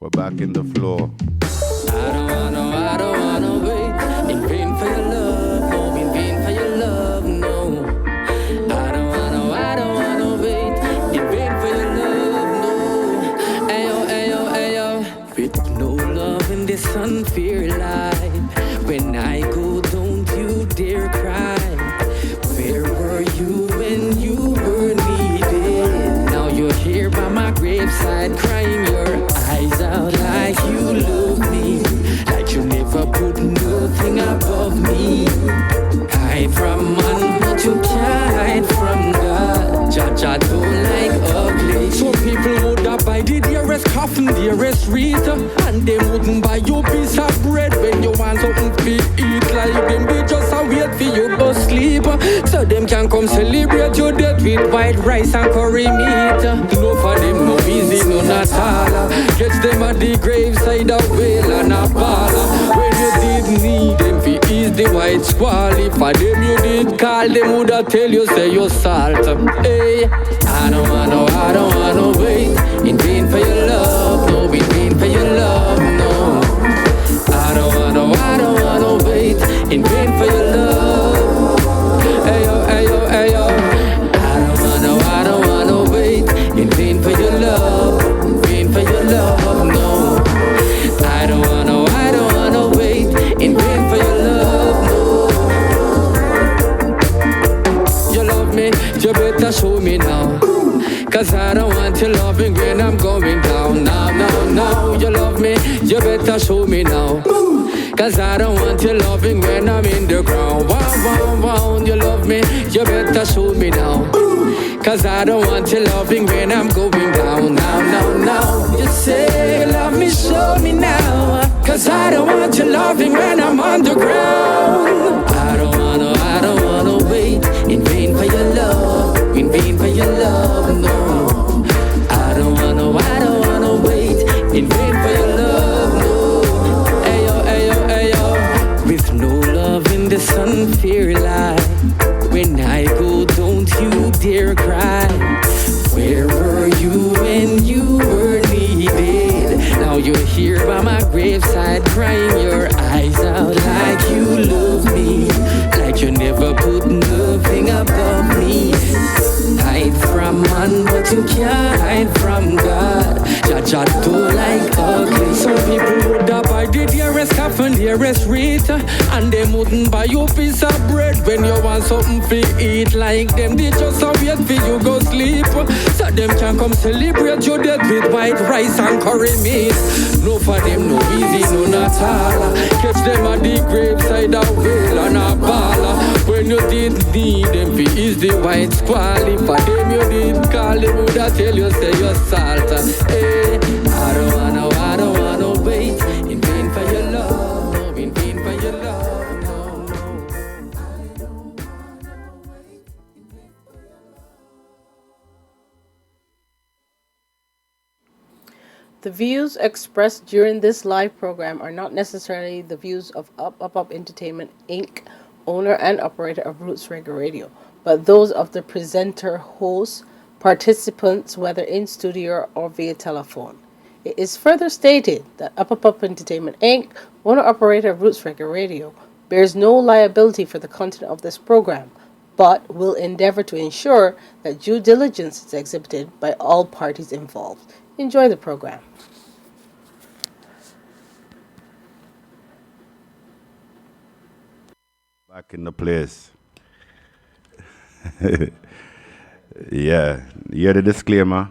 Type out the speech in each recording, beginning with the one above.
We're back in the floor. I don't wanna wait in vain for your love, no, in vain for your love, no. I don't wanna wait in vain for your love, no. Ayo, ayo, ayo. With no love in this unfair life, when I go, don't you dare cry. Where were you when you were needed? Now you're here by my graveside, crying your eyes out like you love me, like you never put nothing above me. Hide from man, but you can't hide from God. Jah don't like ugly. Some people would have buy the dearest coffin, dearest wreath, and they wouldn't buy you piece of bread when you want something to eat. Like them, they just a wait for you to sleep, so them can come celebrate your death with white rice and curry meat. No for them, no easy, no not all. Catch them at the graveside, a whale and a baller. When you did need them, fi ease the white squall. If for them you did call, them woulda tell you say you salt. Hey, I don't wanna wait in vain for your love, no, in vain for your love, no. I don't wanna wait in vain for your love. Ayo, ayo, ayo. I don't wanna wait in vain for your love, in vain for your love, no. I don't wanna wait in vain for your love, no. You love me, you better show me now. Cause I don't want your loving when I'm going down. Now, you love me, you better show me now. Cause I don't want your loving when I'm in the ground. Wow, you love me, you better show me now. Cause I don't want your loving when I'm going down. Now, you say you love me, show me now. Cause I don't want your loving when I'm on the ground. I don't wanna wait in vain for your love, in vain for your love, no. I don't wanna wait in vain for your love, no. Ayo, ayo. With no love in this unfair life, when I go, don't you dare cry. Where were you when you were needed? Now you're here by my graveside, crying your eyes out like you love me, like you never put nothing above me. Hide from man, but you can't hide from God. Jah don't like ugly. Some people would have buy the dearest coffin, dearest wreath, and they wouldn't buy you piece of bread when you want something to eat. Like them, they just a wait for you go sleep, so them can come celebrate your death with white rice and curry meat. No for them, no easy, no not all. Catch them at the graveside, a whale and a baller. When you did need them, fi ease the white squall. If for them you did call, them woulda tell you say you salt. Hey, I don't wanna wait in vain for your love, no, in vain for your love, no. I don't wanna wait in vain for your love. The views expressed during this live program are not necessarily the views of Up Entertainment Inc., owner and operator of Roots Reggae Radio, but those of the presenter, hosts, participants, whether in studio or via telephone. It is further stated that Up Entertainment Inc., owner-operator of Roots Reggae Radio, bears no liability for the content of this program, but will endeavor to ensure that due diligence is exhibited by all parties involved. Enjoy the program. Back in the place. Yeah, you hear the disclaimer?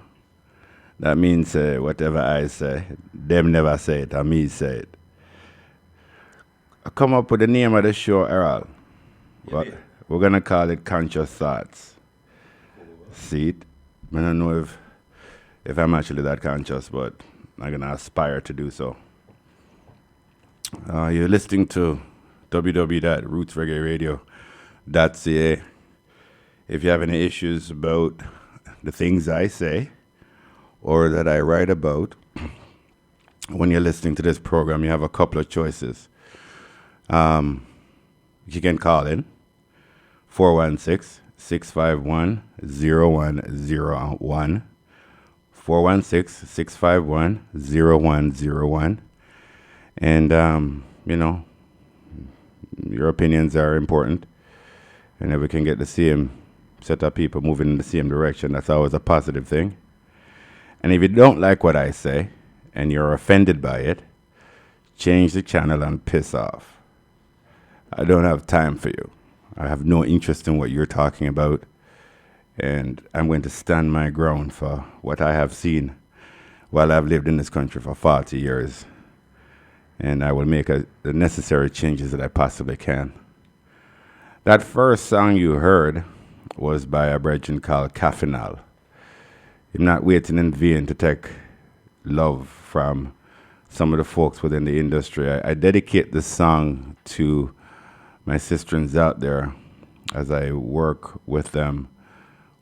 That means whatever I say, them never say it, or me say it. I come up with the name of the show, Errol. We're going to call it Conscious Thoughts. See it? I don't know if I'm actually that conscious, but I'm going to aspire to do so. You're listening to www.rootsreggaeradio.ca. If you have any issues about the things I say or that I write about, when you're listening to this program, you have a couple of choices. You can call in 416-651-0101, 416-651-0101. And, your opinions are important. And if we can get the same set of people moving in the same direction, that's always a positive thing. And if you don't like what I say and you're offended by it, change the channel and piss off. I don't have time for you. I have no interest in what you're talking about. And I'm going to stand my ground for what I have seen while I've lived in this country for 40 years. And I will make the necessary changes that I possibly can. That first song you heard was by a brethren called Caffinal. I'm not waiting in vain to take love from some of the folks within the industry. I dedicate this song to my sisterins out there as I work with them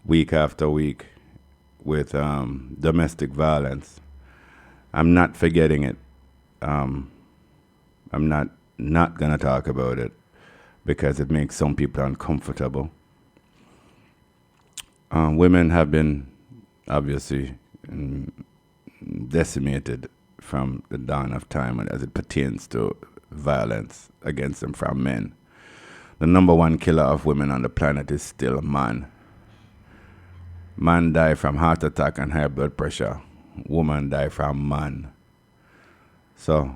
week after week with domestic violence. I'm not forgetting it. I'm not going to talk about it because it makes some people uncomfortable. Women have been obviously decimated from the dawn of time as it pertains to violence against them from men. The number one killer of women on the planet is still man. Man die from heart attack and high blood pressure. Woman die from man. So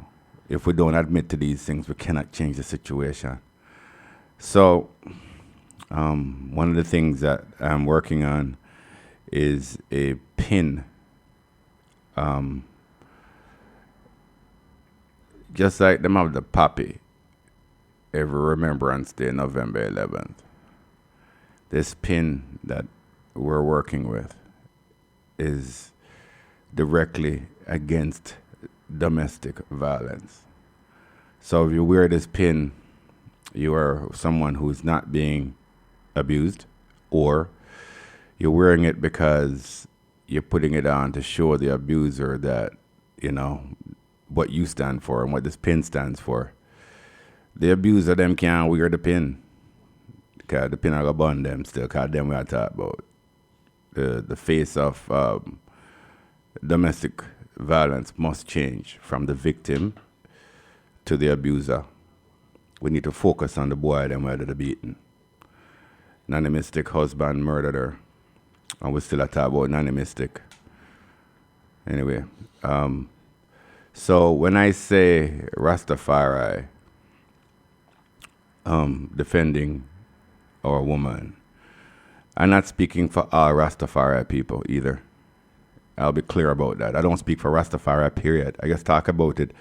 if we don't admit to these things, we cannot change the situation. So one of the things that I'm working on is a pin. Just like them have the poppy every Remembrance Day, November 11th. This pin that we're working with is directly against domestic violence. So if you wear this pin, you are someone who's not being abused, or you're wearing it because you're putting it on to show the abuser that, what you stand for and what this pin stands for. The abuser them can't wear the pin. Because the pin are going to burn them still, because them we are talking about. The face of domestic violence must change from the victim to the abuser. We need to focus on the boy them where they're beaten. Nanny Mystic husband murdered her. And we still talk about Nanny Mystic. Anyway, so when I say Rastafari defending our woman, I'm not speaking for all Rastafari people either. I'll be clear about that. I don't speak for Rastafari, period. I just talk about it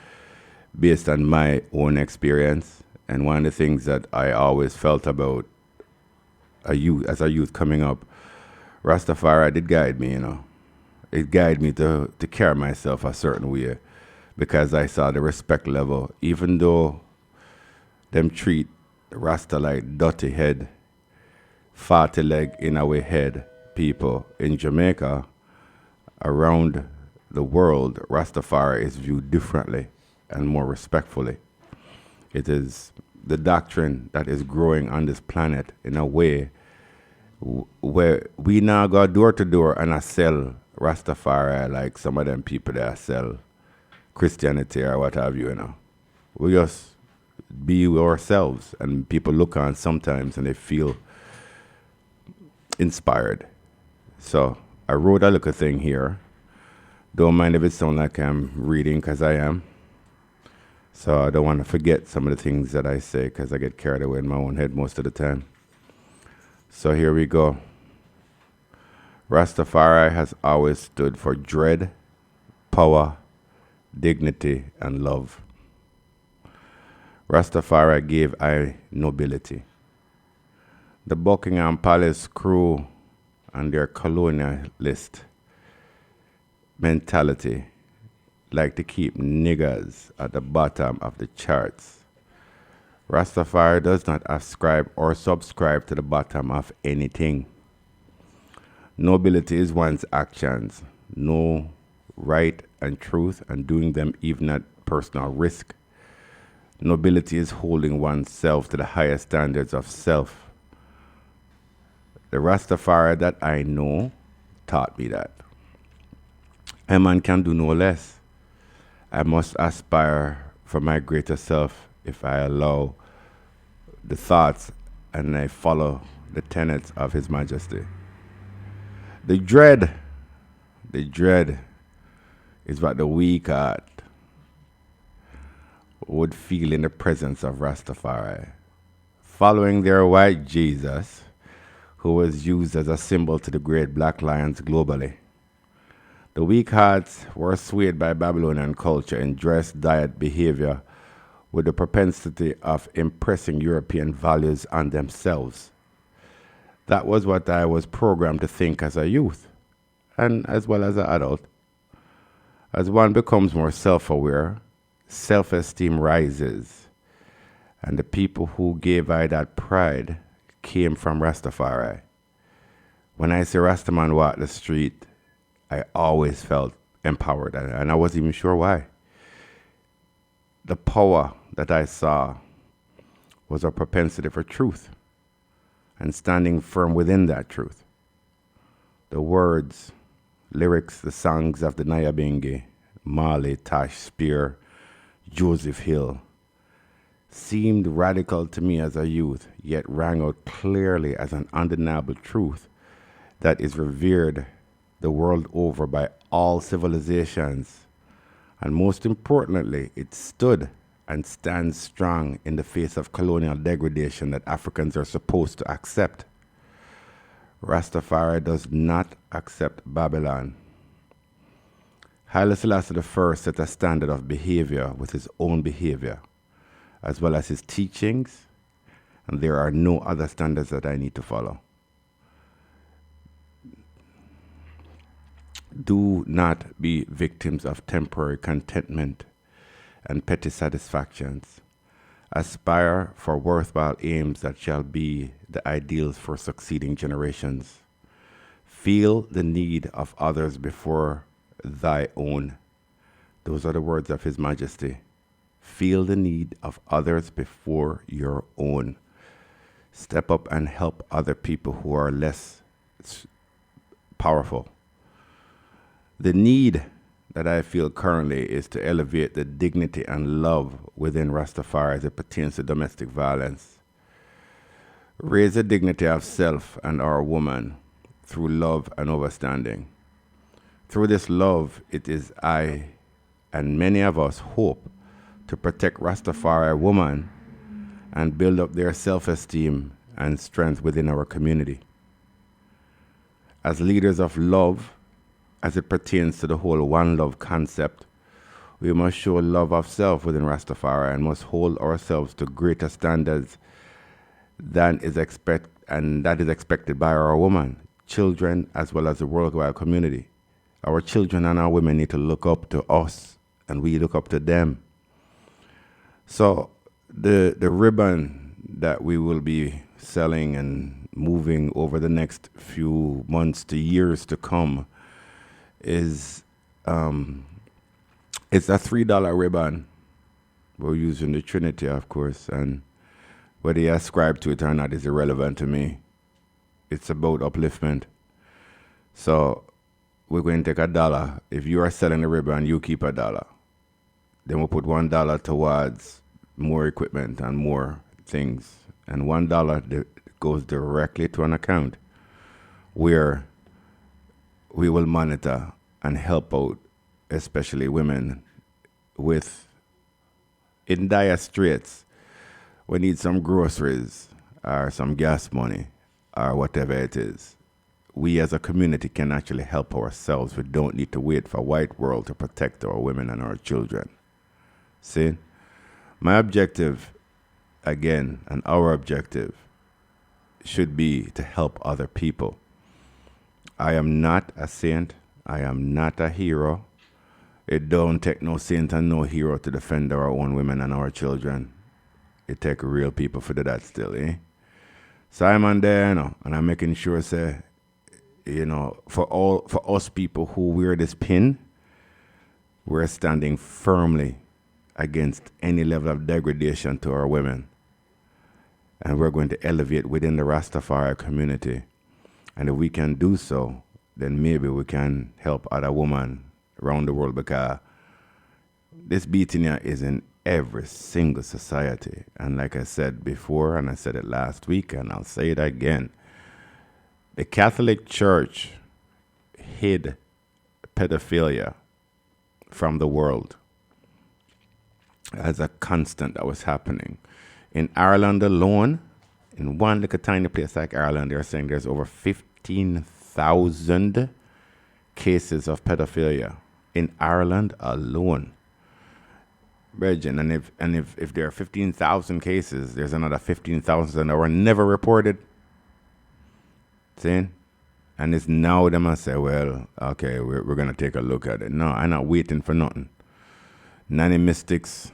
based on my own experience. And one of the things that I always felt about as a youth coming up, Rastafari did guide me, It guided me to carry myself a certain way because I saw the respect level. Even though them treat Rasta like dirty head, 40 leg in our head people in Jamaica, around the world, Rastafari is viewed differently and more respectfully. It is the doctrine that is growing on this planet in a way where we now go door to door and I sell Rastafari like some of them people that sell Christianity or what have you, We just be ourselves, and people look on sometimes and they feel inspired. So I wrote a little thing here. Don't mind if it sounds like I'm reading, because I am. So I don't want to forget some of the things that I say, because I get carried away in my own head most of the time. So here we go. Rastafari has always stood for dread, power, dignity, and love. Rastafari gave I nobility. The Buckingham Palace crew and their colonialist mentality like to keep niggers at the bottom of the charts. Rastafari does not ascribe or subscribe to the bottom of anything. Nobility is one's actions, know right and truth, and doing them even at personal risk. Nobility is holding oneself to the highest standards of self. The Rastafari that I know taught me that. A man can do no less. I must aspire for my greater self if I allow the thoughts and I follow the tenets of His Majesty. The dread is what the weak heart would feel in the presence of Rastafari, following their white Jesus, who was used as a symbol to the great black lions globally. The weak hearts were swayed by Babylonian culture and dress, diet, behavior with the propensity of impressing European values on themselves. That was what I was programmed to think as a youth, and as well as an adult. As one becomes more self-aware, self-esteem rises, and the people who gave I that pride came from Rastafari. When I see Rastaman walk the street, I always felt empowered, and I wasn't even sure why. The power that I saw was a propensity for truth and standing firm within that truth. The words, lyrics, the songs of the Nyabingi, Marley, Tash, Spear, Joseph Hill seemed radical to me as a youth, yet rang out clearly as an undeniable truth that is revered the world over by all civilizations. And most importantly, it stood and stands strong in the face of colonial degradation that Africans are supposed to accept. Rastafari does not accept Babylon. Haile Selassie I set a standard of behavior with his own behavior, as well as his teachings, and there are no other standards that I need to follow. Do not be victims of temporary contentment and petty satisfactions. Aspire for worthwhile aims that shall be the ideals for succeeding generations. Feel the need of others before thy own. Those are the words of His Majesty. Feel the need of others before your own. Step up and help other people who are less powerful. The need that I feel currently is to elevate the dignity and love within Rastafari as it pertains to domestic violence. Raise the dignity of self and our woman through love and understanding. Through this love, it is I and many of us hope to protect Rastafari woman and build up their self-esteem and strength within our community. As leaders of love, as it pertains to the whole one love concept, we must show love of self within Rastafari and must hold ourselves to greater standards than is expected by our women, children, as well as the worldwide community. Our children and our women need to look up to us, and we look up to them. So the ribbon that we will be selling and moving over the next few months to years to come is it's a $3 ribbon. We're using the Trinity, of course, and whether you ascribe to it or not is irrelevant to me. It's about upliftment. So we're going to take $1. If you are selling the ribbon, you keep $1. Then we'll put $1 towards more equipment and more things. And $1 goes directly to an account where we will monitor and help out, especially women in dire straits. We need some groceries or some gas money or whatever it is. We as a community can actually help ourselves. We don't need to wait for white world to protect our women and our children. See? My objective, again, and our objective, should be to help other people. I am not a saint. I am not a hero. It don't take no saint and no hero to defend our own women and our children. It take real people for that still, eh? So I'm on there, and I'm making sure, say, for us people who wear this pin, we're standing firmly against any level of degradation to our women. And we're going to elevate within the Rastafari community. And if we can do so, then maybe we can help other women around the world, because this beating here is in every single society. And like I said before, and I said it last week, and I'll say it again, the Catholic Church hid pedophilia from the world as a constant that was happening. In Ireland alone, in one little tiny place like Ireland, they're saying there's over 15,000 cases of pedophilia in Ireland alone. Virgin, and if there are 15,000 cases, there's another 15,000 that were never reported. See? And it's now them I say, well, okay, we're going to take a look at it. No, I'm not waiting for nothing. Nanny Mystic's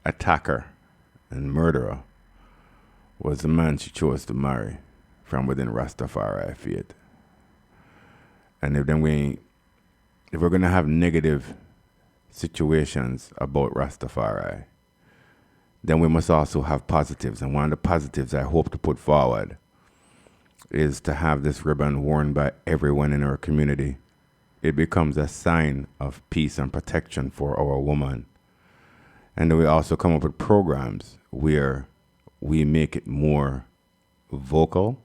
attacker and murderer was the man she chose to marry from within Rastafari faith. And if we're going to have negative situations about Rastafari, then we must also have positives. And one of the positives I hope to put forward is to have this ribbon worn by everyone in our community. It becomes a sign of peace and protection for our woman. And then we also come up with programs where we make it more vocal.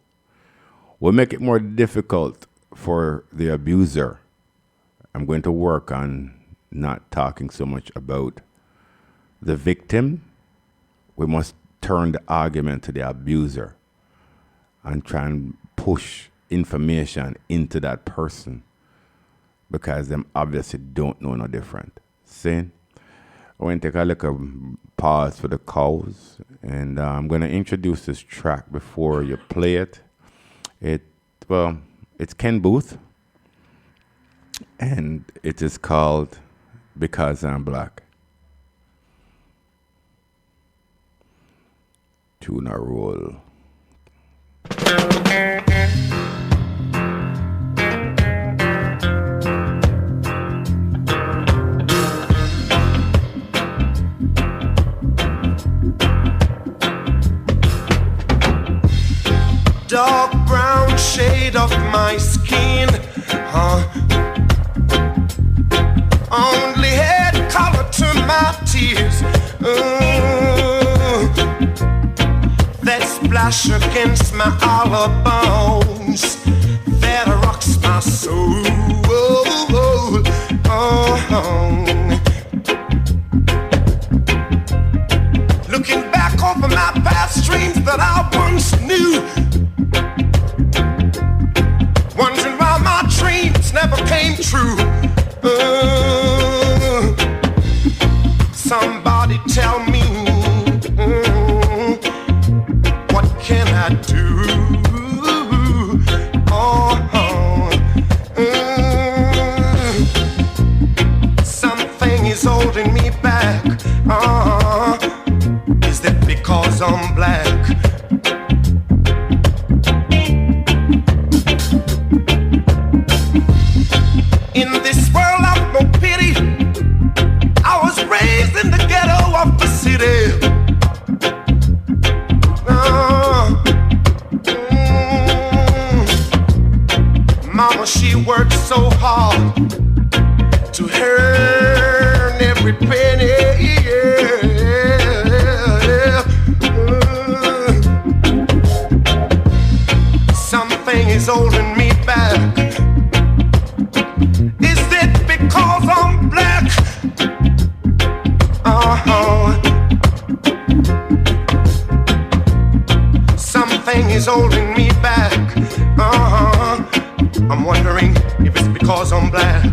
We make it more difficult for the abuser. I'm going to work on not talking so much about the victim. We must turn the argument to the abuser and try and push information into that person, because them obviously don't know no different. See? I want to take a little pause for the cows, and I'm going to introduce this track before you play it. It's Ken Booth, and it is called Because I'm Black. Tuna roll. Dark brown shade of my skin, only had color to my tears. That splash against my hollow bones, that rocks my soul. Looking back over my past dreams that I once knew, wondering why my dreams never came true. Somebody tell me, what can I do? Something is holding me back. Is that because I'm black? In this world of no pity, I was raised in the ghetto of the city. Mama, she worked so hard to earn every penny. Something is holding me back. Is it because I'm black? Something is holding me back. I'm wondering if it's because I'm black.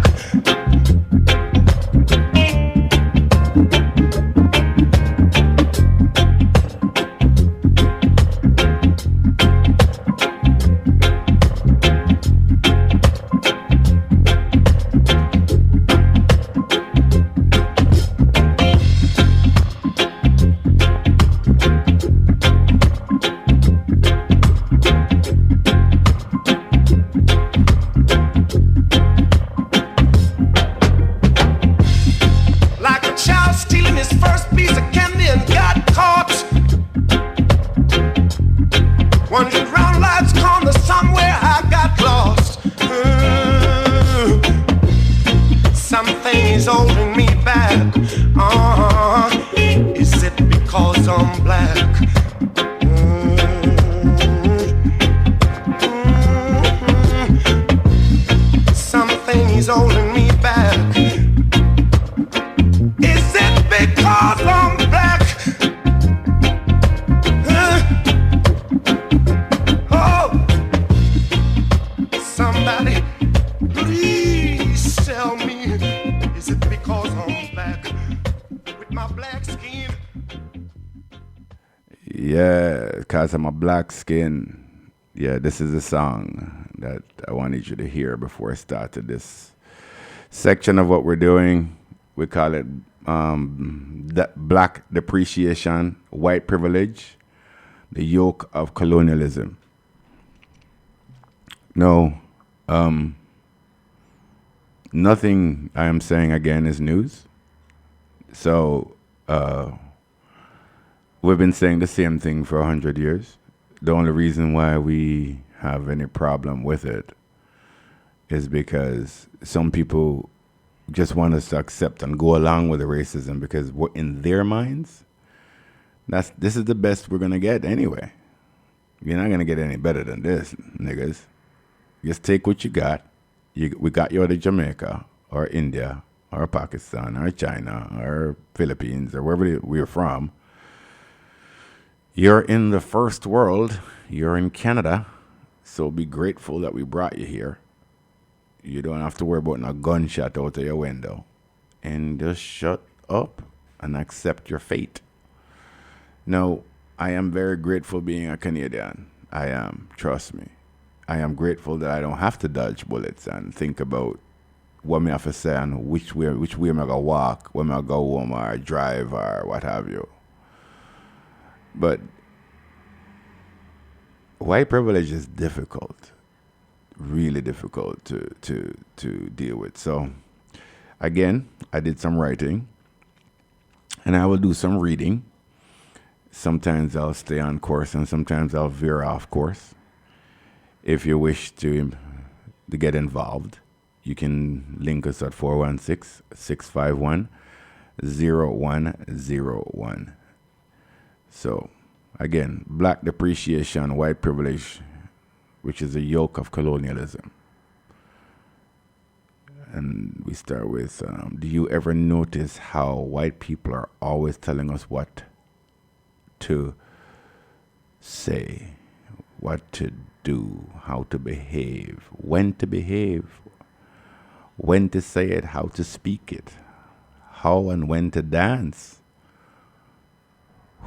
Yeah, because I'm a black skin. Yeah, this is a song that I wanted you to hear before I started this section of what we're doing. We call it Black Depreciation, White Privilege, the Yoke of Colonialism. No, nothing I am saying again is news. So we've been saying the same thing for 100 years. The only reason why we have any problem with it is because some people just want us to accept and go along with the racism because in their minds, this is the best we're gonna get anyway. You're not gonna get any better than this, niggas. Just take what you got. We got you out of Jamaica or India or Pakistan or China or Philippines or wherever we're from. You're in the first world. You're in Canada. So be grateful that we brought you here. You don't have to worry about a gunshot out of your window. And just shut up and accept your fate. No, I am very grateful being a Canadian. I am, trust me. I am grateful that I don't have to dodge bullets and think about what me have to say and which way am I gonna walk, when I go home or drive or what have you. But white privilege is difficult, really difficult to deal with. So again, I did some writing and I will do some reading. Sometimes I'll stay on course and sometimes I'll veer off course. If you wish to get involved, you can link us at 416-651-0101. So, again, black depreciation, white privilege, which is a yoke of colonialism. And we start with, do you ever notice how white people are always telling us what to say, what to do, how to behave, when to say it, how to speak it, how and when to dance,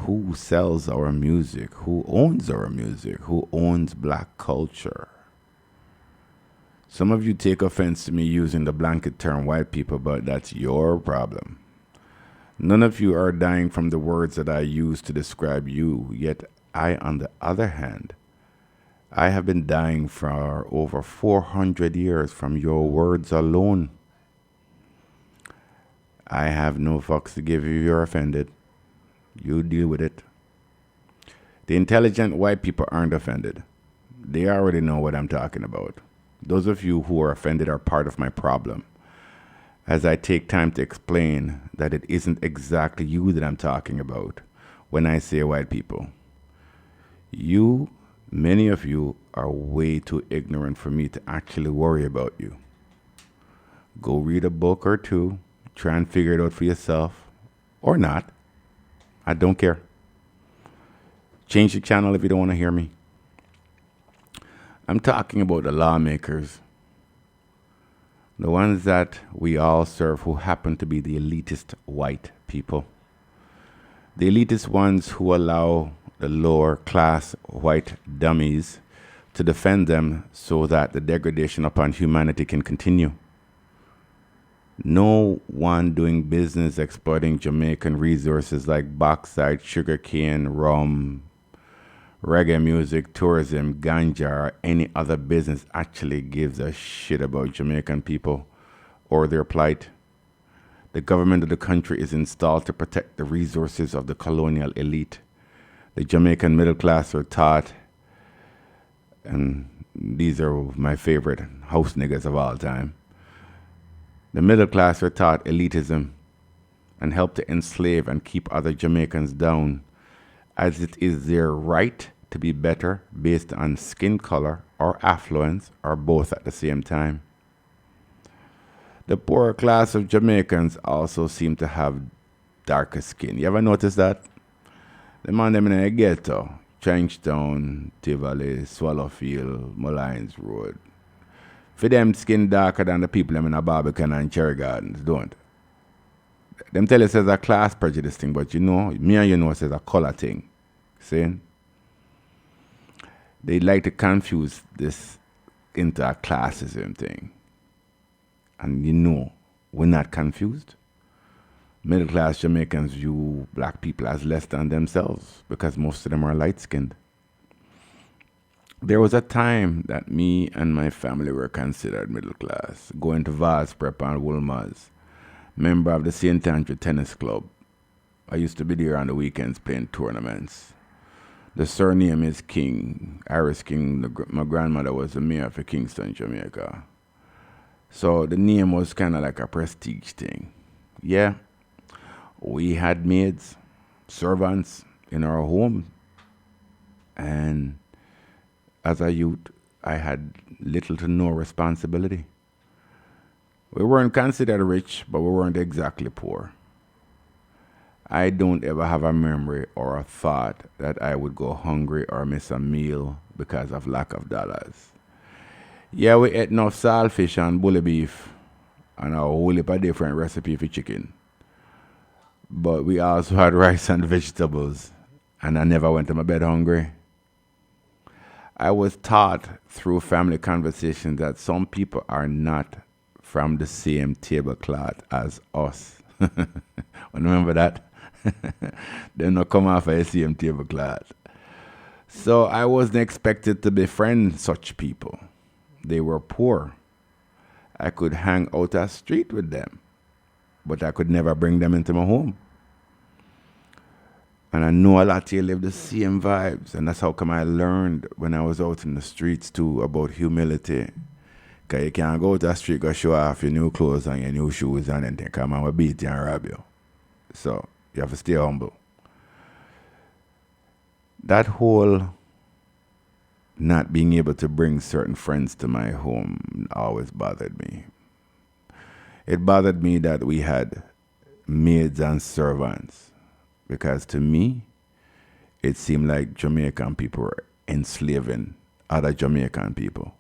who sells our music, who owns our music, who owns black culture. Some of you take offense to me using the blanket term white people, but that's your problem. None of you are dying from the words that I use to describe you, yet I, on the other hand, I have been dying for over 400 years from your words alone. I have no fucks to give you. You're offended. You deal with it. The intelligent white people aren't offended. They already know what I'm talking about. Those of you who are offended are part of my problem, as I take time to explain that it isn't exactly you that I'm talking about when I say white people. Many of you are way too ignorant for me to actually worry about you. Go read a book or two, try and figure it out for yourself, or not. I don't care. Change the channel if you don't want to hear me. I'm talking about the lawmakers, the ones that we all serve who happen to be the elitist white people. The elitist ones who allow the lower class white dummies to defend them so that the degradation upon humanity can continue. No one doing business exploiting Jamaican resources like bauxite, sugarcane, rum, reggae music, tourism, ganja, or any other business actually gives a shit about Jamaican people or their plight. The government of the country is installed to protect the resources of the colonial elite. The Jamaican middle class are taught, and these are my favorite house niggas of all time. The middle class are taught elitism and help to enslave and keep other Jamaicans down, as it is their right to be better based on skin color or affluence or both at the same time. The poorer class of Jamaicans also seem to have darker skin. You ever notice that? The man them in the ghetto, Trenchtown, Tivoli, Swallowfield, Mullines Road. For them skin darker than the people them in a Barbican and Cherry Gardens, don't. Them tell us it's a class prejudice thing, but you know, me and you know it's a color thing. Saying they like to confuse this into a classism thing. And we're not confused. Middle class Jamaicans view black people as less than themselves because most of them are light skinned. There was a time that me and my family were considered middle class, going to Vaz Prep and Woolmars, member of the St. Andrew Tennis Club. I used to be there on the weekends playing tournaments. The surname is King, Iris King. My grandmother was the mayor for Kingston, Jamaica. So the name was kind of like a prestige thing. Yeah, we had maids, servants in our home. And as a youth, I had little to no responsibility. We weren't considered rich, but we weren't exactly poor. I don't ever have a memory or a thought that I would go hungry or miss a meal because of lack of dollars. Yeah, we ate enough saltfish and bully beef and a whole heap of different recipe for chicken. But we also had rice and vegetables, and I never went to my bed hungry. I was taught through family conversations that some people are not from the same tablecloth as us. Remember that? They don't come off of the same tablecloth. So I wasn't expected to befriend such people. They were poor. I could hang out a street with them, but I could never bring them into my home. And I know a lot of you live the same vibes, and that's how come I learned when I was out in the streets too about humility. Because you can't go to the street, go show off your new clothes and your new shoes and then think, come on, we'll beat you and rob you. So you have to stay humble. That whole not being able to bring certain friends to my home always bothered me. It bothered me that we had maids and servants, because to me, it seemed like Jamaican people were enslaving other Jamaican people.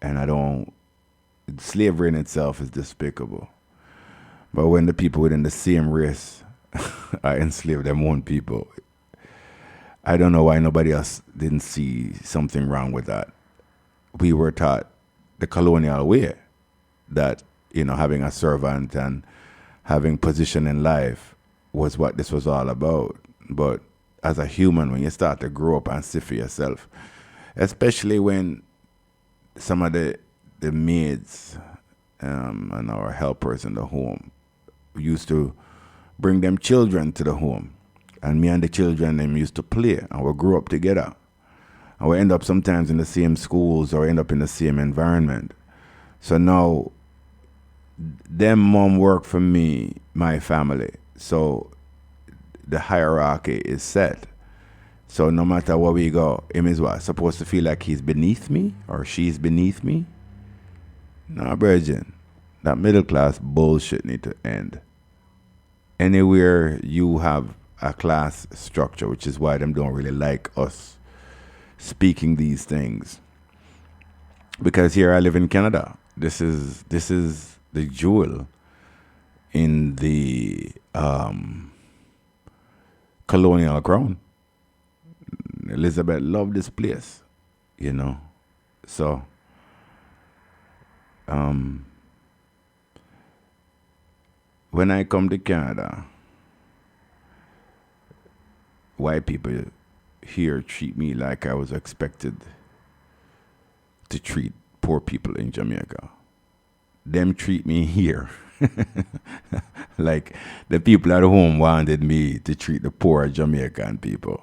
And slavery in itself is despicable. But when the people within the same race are enslaved them own people, I don't know why nobody else didn't see something wrong with that. We were taught the colonial way that, having a servant and having position in life was what this was all about. But as a human, when you start to grow up and see for yourself, especially when some of the maids and our helpers in the home used to bring them children to the home. And me and the children, them used to play, and we grew up together. And we end up sometimes in the same schools or end up in the same environment. So now, them mom work for me, my family. So the hierarchy is set. So no matter where we go, him is what? Supposed to feel like he's beneath me or she's beneath me? No, Virgin. That middle class bullshit need to end. Anywhere you have a class structure, which is why them don't really like us speaking these things. Because here I live in Canada. This is the jewel in the colonial crown. Elizabeth loved this place, So, when I come to Canada, white people here treat me like I was expected to treat poor people in Jamaica. Them treat me here like the people at home wanted me to treat the poor Jamaican people.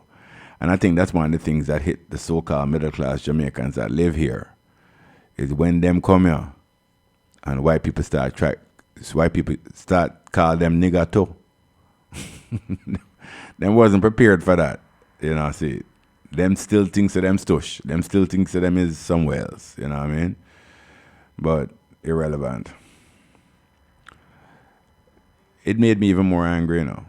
And I think that's one of the things that hit the so-called middle-class Jamaicans that live here, is when them come here and white people start call them nigger too. Them wasn't prepared for that. See, them still thinks of them stush. Them still thinks of them is somewhere else. You know what I mean? But irrelevant. It made me even more angry, And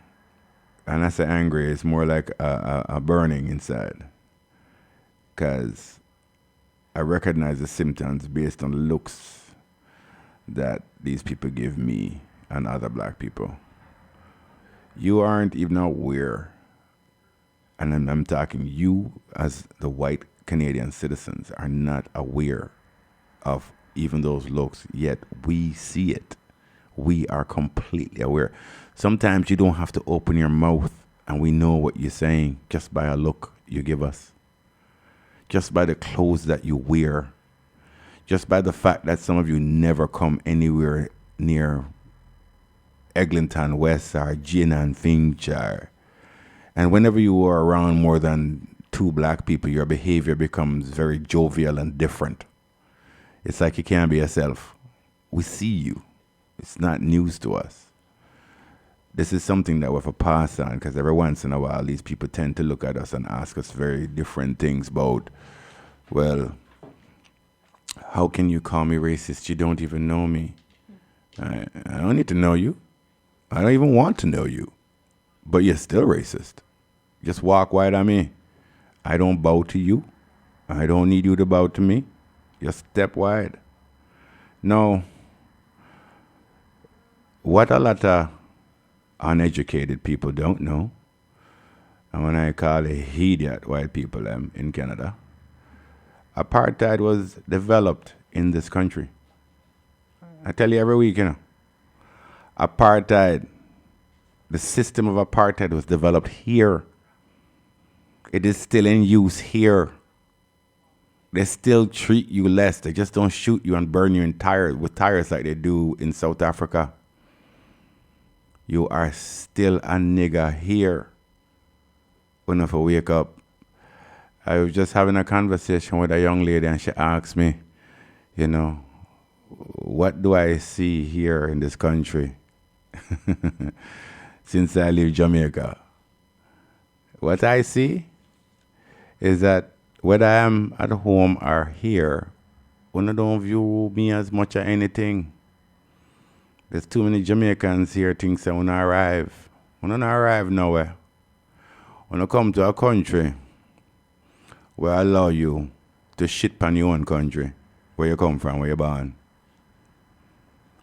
I say angry, it's more like a burning inside. Because I recognize the symptoms based on the looks that these people give me and other black people. You aren't even aware. and I'm talking you as the white Canadian citizens are not aware of even those looks, yet we see it. We are completely aware. Sometimes you don't have to open your mouth and we know what you're saying just by a look you give us, just by the clothes that you wear, just by the fact that some of you never come anywhere near Eglinton West or Gin and Finch. And whenever you are around more than two black people, your behavior becomes very jovial and different. It's like you can't be yourself. We see you. It's not news to us. This is something that we have to pass on, because every once in a while, these people tend to look at us and ask us very different things about, well, how can you call me racist? You don't even know me. I don't need to know you. I don't even want to know you. But you're still racist. Just walk wide on me. I don't bow to you. I don't need you to bow to me. Just step wide. No. What a lot of uneducated people don't know, and when I call the idiot white people in Canada, apartheid was developed in this country. I tell you every week, apartheid, the system of apartheid was developed here. It is still in use here. They still treat you less. They just don't shoot you and burn you with tires like they do in South Africa. You are still a nigger here. When I wake up, I was just having a conversation with a young lady and she asked me, what do I see here in this country since I leave Jamaica? What I see is that whether I am at home or here, one don't view me as much as anything. There's too many Jamaicans here think that when I arrive. When I arrive nowhere. When I come to a country where I allow you to shit on your own country, where you come from, where you're born.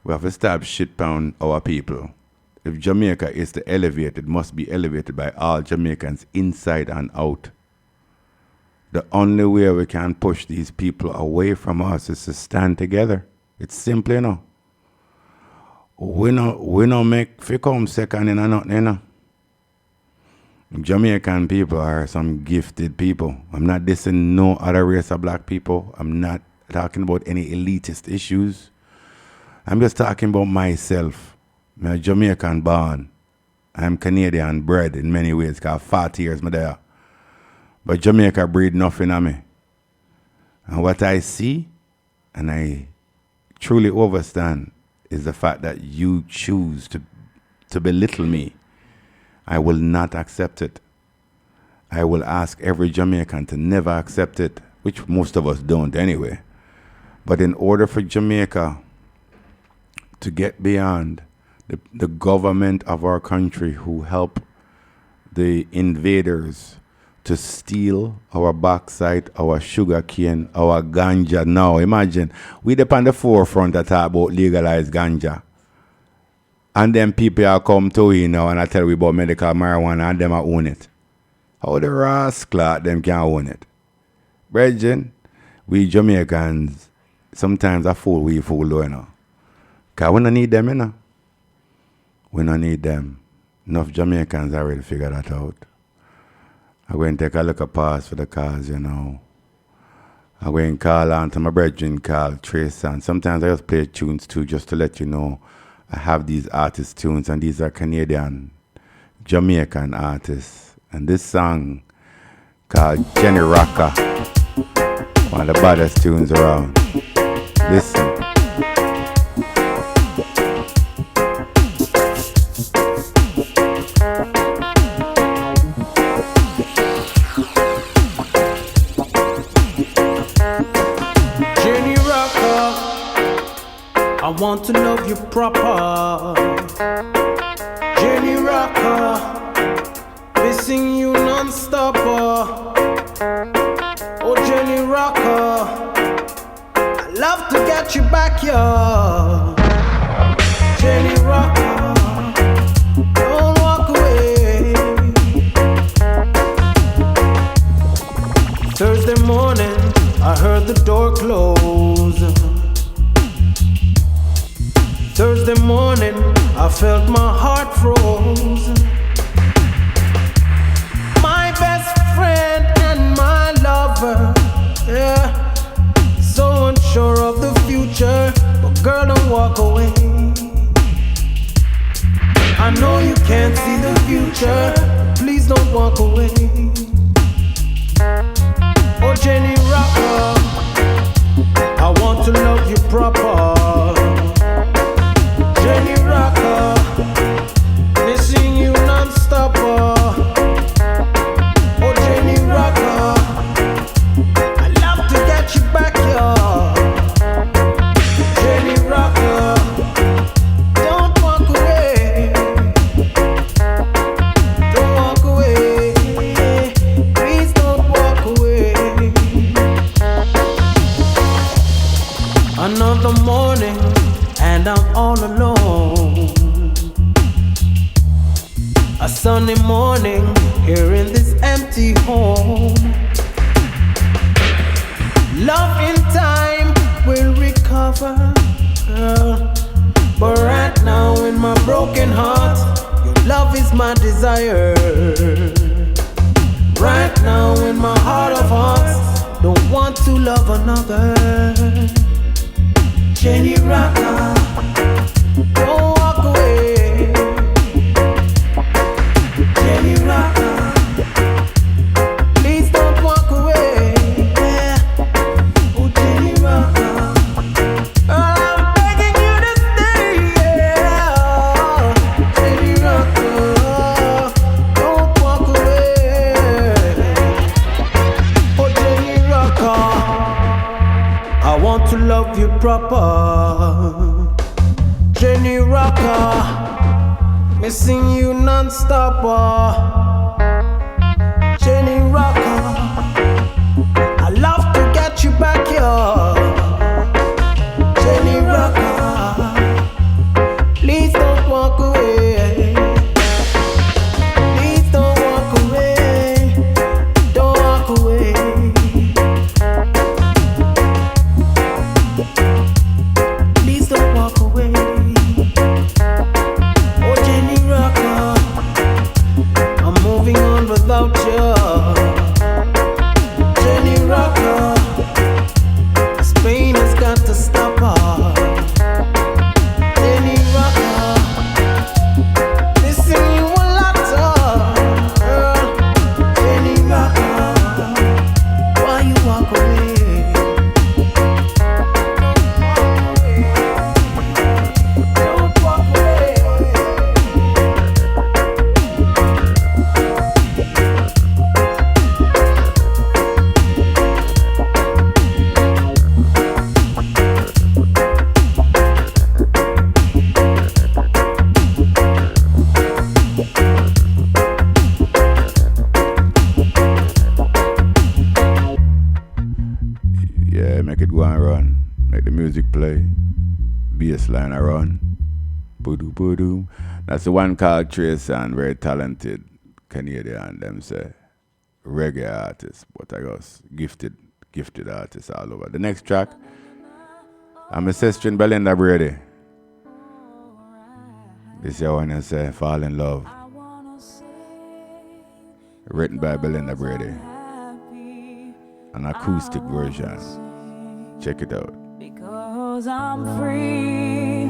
We have to stop shit on our people. If Jamaica is to elevate, it must be elevated by all Jamaicans inside and out. The only way we can push these people away from us is to stand together. It's simple, We no make fi come second in nothing, Jamaican people are some gifted people. I'm not dissing no other race of black people. I'm not talking about any elitist issues. I'm just talking about myself. I'm a Jamaican born. I'm Canadian bred in many ways, because 40 years I'm there. But Jamaica breed nothing on me. And what I see, and I truly understand, is the fact that you choose to belittle me. I will not accept it. I will ask every Jamaican to never accept it, which most of us don't anyway. But in order for Jamaica to get beyond the government of our country who help the invaders to steal our bauxite, our sugar cane, our ganja. Now, imagine, we depend on the forefront to talk about legalized ganja. And then people are come to you now and I tell you about medical marijuana and them are own it. How the rascal them can own it? Brethren, we Jamaicans, sometimes I fool we fool though, Because we don't need them, We don't need them. Enough Jamaicans already figured that out. I'm going to take a look at pass for the cars, I'm going to call on to my brethren called Trace, and sometimes I just play tunes too, just to let you know I have these artist tunes, and these are Canadian, Jamaican artists. And this song called Jenny Rocker, one of the baddest tunes around. Listen. I want to love you proper, Jenny Rocker, missing you non-stop. Oh Jenny Rocker, I love to get you back, yeah. Jenny Rocker, don't walk away. I heard the door close. Thursday morning, I felt my heart froze. My best friend and my lover, yeah, so unsure of the future, but girl, don't walk away. I know you can't see the future, please don't walk away. Oh Jenny Rocker, I want to love you proper. Jenny Rocker, missing you non-stop. Oh Jenny Rocker, I love to get you back here. Jenny Rocker, don't walk away. Don't walk away. Please don't walk away. Another morning and I'm all alone. A sunny morning here in this empty home. Love in time will recover, girl. But right now in my broken heart, your love is my desire. Right now in my heart of hearts, don't want to love another. Jenny Rocker, don't walk away. Jenny Rocker, please don't walk away. Yeah. Oh Jenny Rocker, I'm begging you to stay. Yeah. Jenny Rocker, don't walk away. Oh Jenny Rocker, I want to love you proper. Jenny Rocker, missing you non-stop. Jenny Rocker, I love to get you back here. Jenny Rocker, please don't walk away. Please don't walk away. Don't walk away. Please don't walk away. Oh Jenny Rocker, I'm moving on without you. Jenny Rocker, this pain has got to stop. Jenny Rocker, missing you a lot, girl. Jenny Rocker, why you walk away? Don't walk away. Yeah, make it go and run. Make the music play. Bass line a run. Boodoo boodoo. That's the one called Trace and very talented Canadian, them say. Reggae artist, but I guess gifted artists all over. The next track, I'm a sister in Belinda Brady. This year when I say Fall in Love. Written by Belinda Brady. An acoustic version. Check it out. Because I'm free,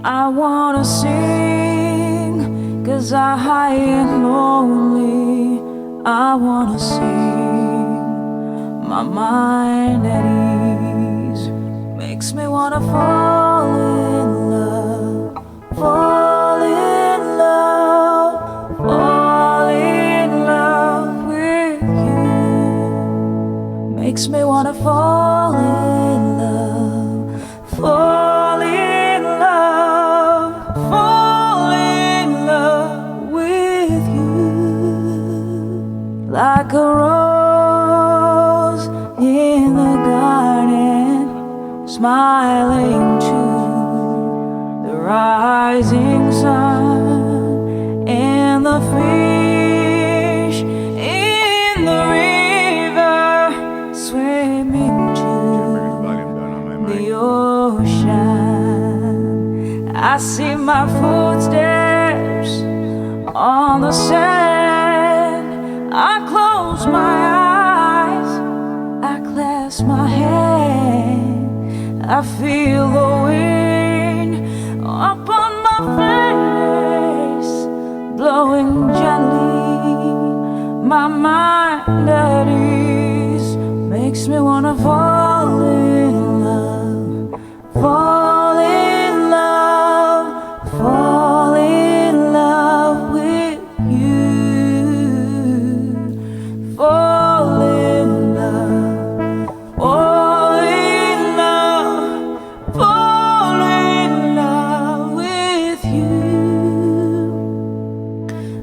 I wanna sing. Cause I'm high and lonely, I wanna sing. My mind at ease makes me wanna fall in love. Fall in love, fall in love with you. Makes me wanna fall in love, fall in love, fall in love with you. Like a rose in the garden, smiling to the rising sun, and the fish in the river swim swimming to the ocean. I see my footsteps on the sand. I close my eyes, I clasp my hand. I feel the wind upon my face, blowing gently, my mind at ease, makes me wanna fall in love, fall in love, fall in love with you, fall in love, fall in love, fall in love with you.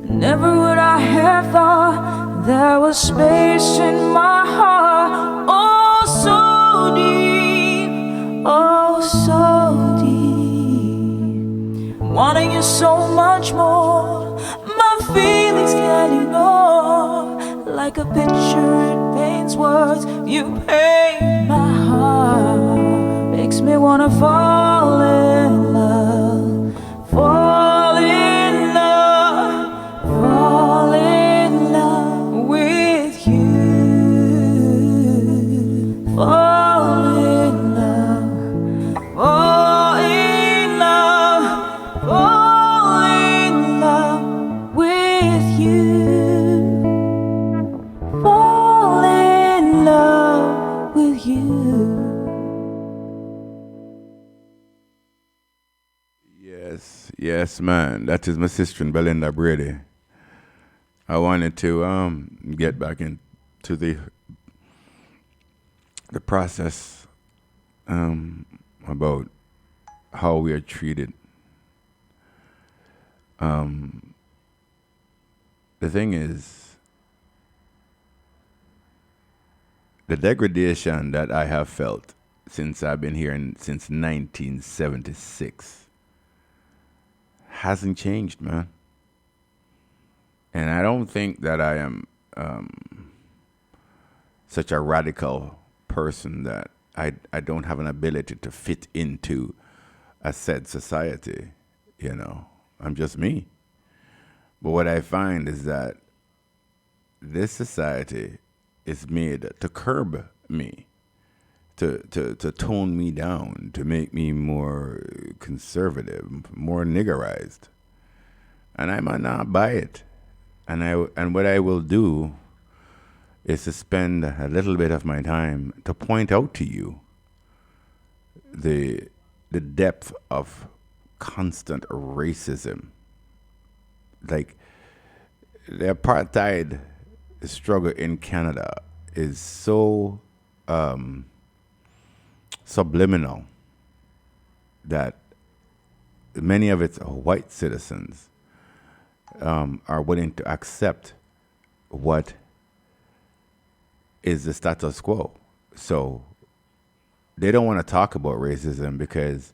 Never would I have thought there was space in my heart, oh so deep, oh so deep. Wanting you so much more, my feelings can't ignore. Like a picture, it paints words, you paint my heart. Makes me wanna fall in love, fall in love, fall in love with you. Fall in love, fall in love, fall in love with you. Fall in love with you. Yes, man. That is my sister Belinda Brady. I wanted to get back into the process about how we are treated. The thing is, the degradation that I have felt since I've been here since 1976 hasn't changed, man. And I don't think that I am such a radical person that I don't have an ability to fit into a said society, you know. I'm just me. But what I find is that this society is made to curb me, to tone me down, to make me more conservative, more niggerized. And I might not buy it. And what I will do is to spend a little bit of my time to point out to you the depth of constant racism. Like, the apartheid struggle in Canada is so subliminal that many of its white citizens are willing to accept what is the status quo. So they don't want to talk about racism because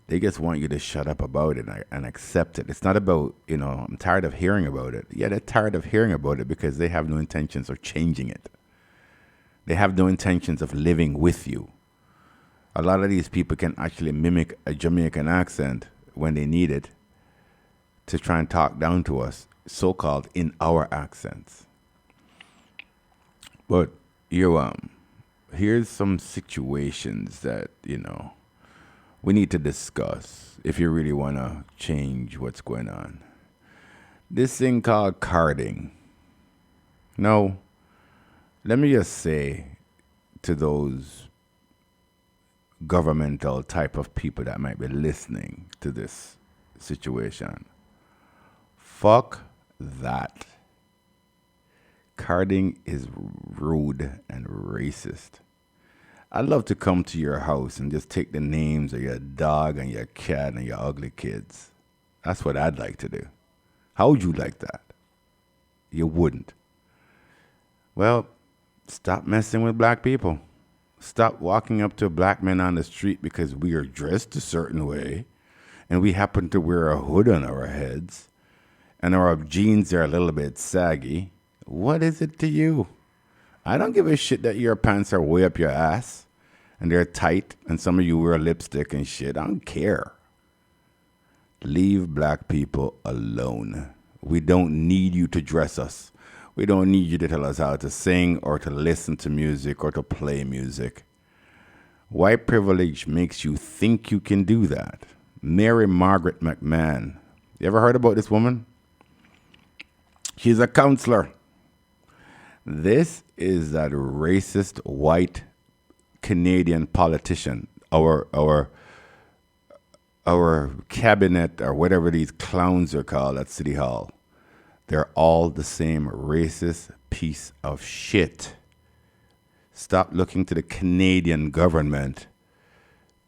they just want you to shut up about it and accept it. It's not about, I'm tired of hearing about it. Yeah, they're tired of hearing about it because they have no intentions of changing it. They have no intentions of living with you. A lot of these people can actually mimic a Jamaican accent when they need it to try and talk down to us, so-called in our accents. But here's some situations that, we need to discuss if you really want to change what's going on. This thing called carding. No, let me just say to those governmental type of people that might be listening to this situation, fuck that. Carding is rude and racist. I'd love to come to your house and just take the names of your dog and your cat and your ugly kids. That's what I'd like to do. How would you like that? You wouldn't. Well, stop messing with black people. Stop walking up to black men on the street because we are dressed a certain way and we happen to wear a hood on our heads and our jeans are a little bit saggy. What is it to you? I don't give a shit that your pants are way up your ass and they're tight and some of you wear lipstick and shit. I don't care. Leave black people alone. We don't need you to dress us. We don't need you to tell us how to sing or to listen to music or to play music. White privilege makes you think you can do that. Mary Margaret McMahon. You ever heard about this woman? She's a counselor. This is that racist white Canadian politician. Our cabinet or whatever these clowns are called at City Hall. They're all the same racist piece of shit. Stop looking to the Canadian government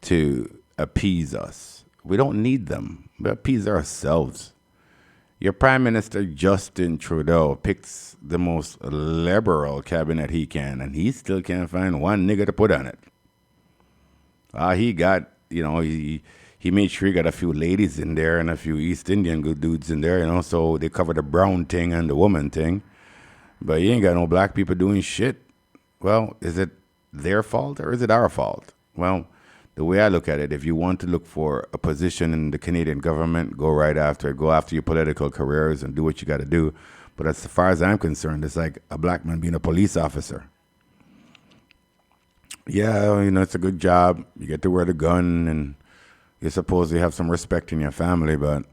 to appease us. We don't need them. We appease ourselves. Your Prime Minister Justin Trudeau picks the most liberal cabinet he can, and he still can't find one nigga to put on it. He got, he made sure he got a few ladies in there and a few East Indian good dudes in there, so they cover the brown thing and the woman thing. But you ain't got no black people doing shit. Well, is it their fault or is it our fault? Well, the way I look at it, if you want to look for a position in the Canadian government, go right after it. Go after your political careers and do what you got to do. But as far as I'm concerned, it's like a black man being a police officer. Yeah, it's a good job. You get to wear the gun and you're supposed to have some respect in your family, but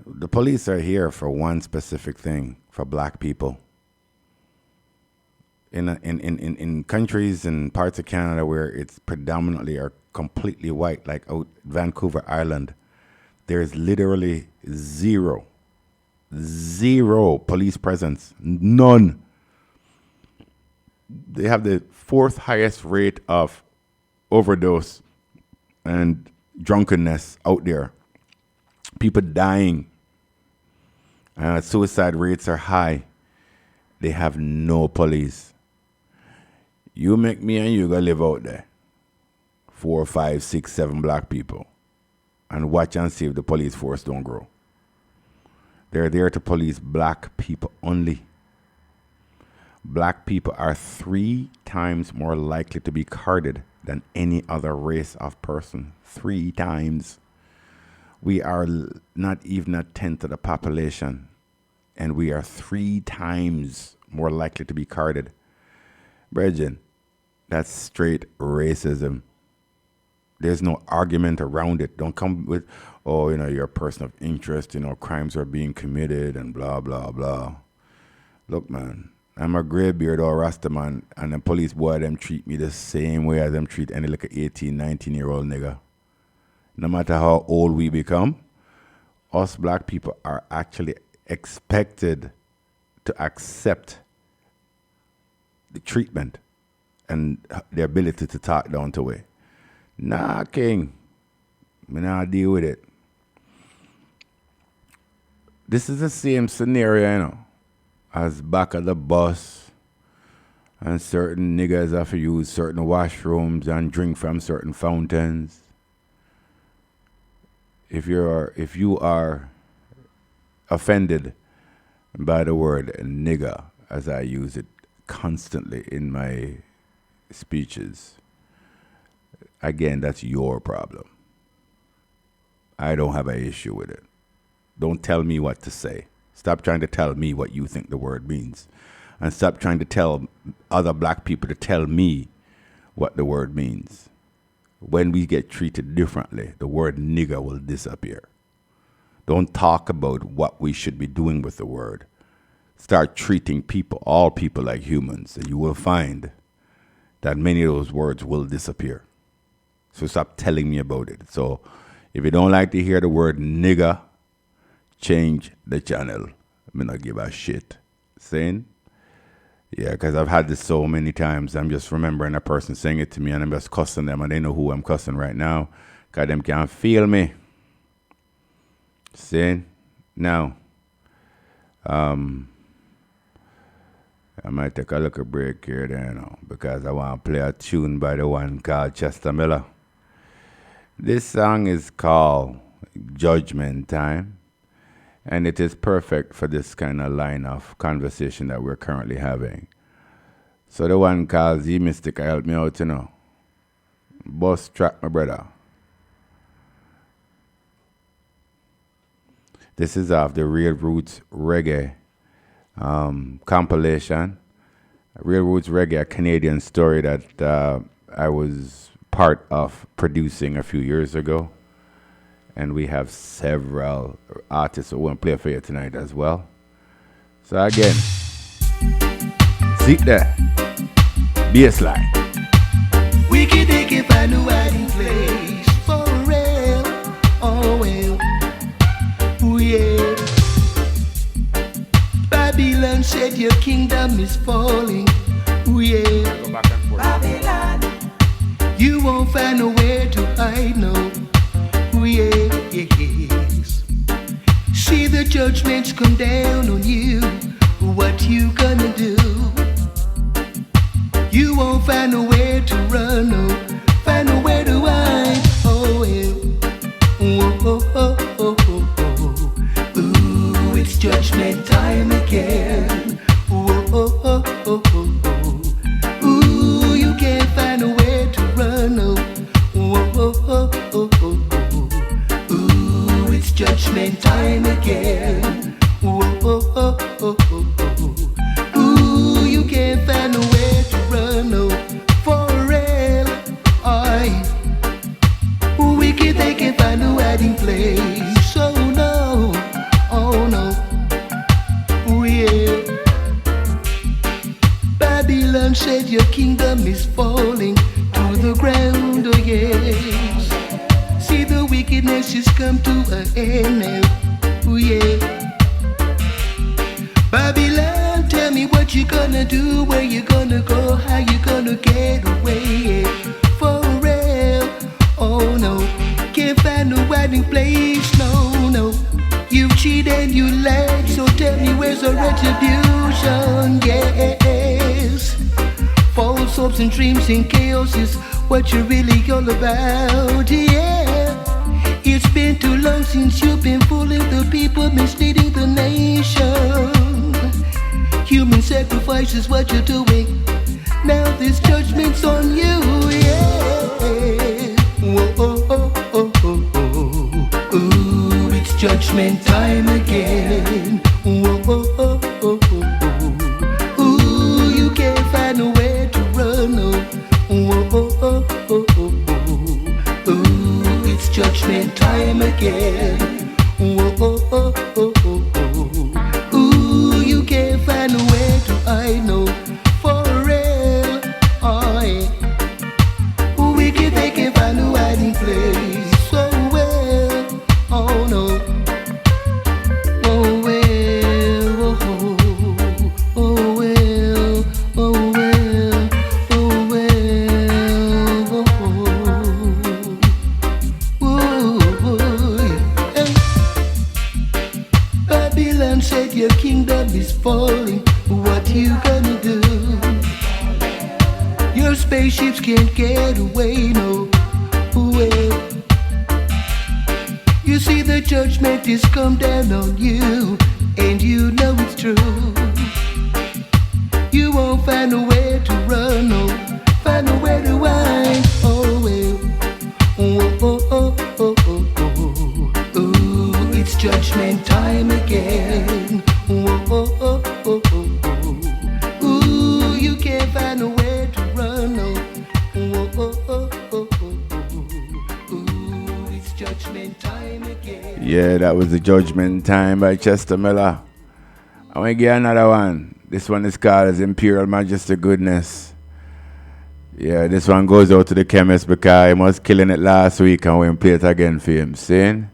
the police are here for one specific thing, for black people. In countries and parts of Canada where it's predominantly or completely white, like out Vancouver Island, there's literally zero police presence. None. They have the fourth highest rate of overdose and drunkenness out there. People dying. Suicide rates are high. They have no police. You make me and you go live out there. 4, 5, 6, 7 black people. And watch and see if the police force don't grow. They're there to police black people only. Black people are 3 times more likely to be carded than any other race of person. 3 times. We are not even a tenth of the population. And we are 3 times more likely to be carded. Brethren, that's straight racism. There's no argument around it. Don't come with, you're a person of interest, crimes are being committed and blah, blah, blah. Look, man, I'm a graybeard or Rasta man, and the police boy, them treat me the same way as them treat any like 18, 19-year-old nigga. No matter how old we become, us black people are actually expected to accept the treatment and the ability to talk down to it. Nah, King. Me nah deal with it. This is the same scenario, as back at the bus and certain niggas have to use certain washrooms and drink from certain fountains. If you are offended by the word nigga, as I use it constantly in my speeches, again, that's your problem. I don't have an issue with it. Don't tell me what to say. Stop trying to tell me what you think the word means. And stop trying to tell other black people to tell me what the word means. When we get treated differently, the word nigger will disappear. Don't talk about what we should be doing with the word. Start treating people, all people, like humans, and you will find that many of those words will disappear. So stop telling me about it. So if you don't like to hear the word nigger, change the channel. I'm not give a shit. Saying? Yeah, because I've had this so many times. I'm just remembering a person saying it to me and I'm just cussing them and they know who I'm cussing right now because them can't feel me. Saying? Now, I might take a little break here then, because I want to play a tune by the one called Chester Miller. This song is called Judgment Time. And it is perfect for this kind of line of conversation that we're currently having. So the one called Z Mystic help me out, Boss track, my brother. This is off the Real Roots Reggae compilation. Real Roots Reggae, a Canadian story that I was part of producing a few years ago. And we have several artists who want to play for you tonight as well. So again, sit there, bassline. Wicked they can find a hiding place for real. Oh well, ooh yeah. Babylon said your kingdom is falling. Ooh yeah. Go back and forth. Babylon, you won't find nowhere to hide, no. Ooh yeah, yes. See the judgments come down on you. What you gonna do? You won't find nowhere to run, no. Find nowhere to hide. Oh well. Oh, oh, oh, oh, oh. Ooh, it's judgment time again. Oh, oh, oh, oh, oh, oh. Ooh, you can't find nowhere to run, no. Oh, oh, oh, oh, oh, oh. Ooh, it's judgment time again. Oh, oh, oh, oh, oh, oh. Ooh, you can't find nowhere to run, no. For real, wicked they can find a hiding place. Oh no, oh no, oh yeah. Babylon said your kingdom is falling to the ground, oh yes. See the wickedness has come to an end now, oh yeah. Babylon, tell me what you gonna do, where you gonna go, how you gonna get away, yeah. For real, oh no, can't find no hiding place, no, no. You've cheated, you lied, so tell me where's the retribution, yes. False hopes and dreams and chaos is what you're really all about, yeah. It's been too long since you've been fooling the people, misleading the nation. Human sacrifice is what you're doing. Now this judgment's on you, yeah. Whoa, oh, oh, oh, oh, oh. Ooh, it's judgment time again. Whoa, oh, oh, oh, oh, oh. Ooh, you can't find nowhere to run, no. Whoa, oh, oh, oh, oh, oh. Ooh, it's judgment time again. Whoa, oh, oh, oh, oh, oh. Ooh, you can't find nowhere to hide, no. For real, oh yeah. Wicked they can find a hiding place. So well, oh no. Oh well, oh, oh well, oh well, oh well, oh, yeah. Babylon said your kingdom is falling. What you gonna do? Your spaceships can't get away, no way. You see the judgment is come down on you, and you know it's true. You won't find nowhere to run, no. Find nowhere to hide, oh well. Oh, oh, oh, oh, oh, oh. Ooh, it's judgment time again. Oh, oh, oh, oh, oh, oh. Ooh, you can't find nowhere to run, no. Oh, oh, oh, oh, oh, oh. Ooh, it's judgment time again. Yeah, that was the Judgment Time by Chester Miller. I want to get another one. This one is called as Imperial Majesty Goodness. Yeah, this one goes out to the chemist because he was killing it last week and we play it again for him. See?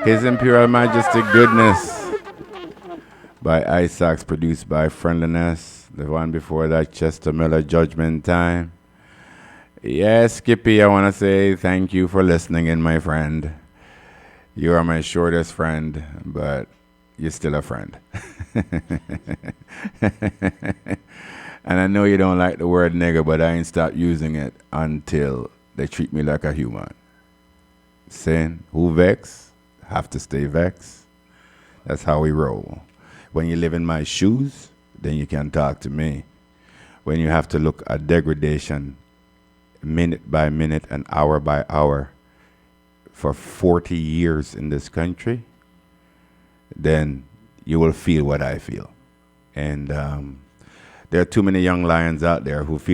His Imperial Majestic Goodness by Isaacs, produced by Friendliness. The one before that, Chester Miller, Judgment Time. Yes, Skippy, I want to say thank you for listening in, my friend. You are my shortest friend, but you're still a friend. And I know you don't like the word nigger, but I ain't stopped using it until they treat me like a human. Saying, who vex, have to stay vex. That's how we roll. When you live in my shoes, then you can talk to me. When you have to look at degradation minute by minute and hour by hour for 40 years in this country, then you will feel what I feel. And there are too many young lions out there who feel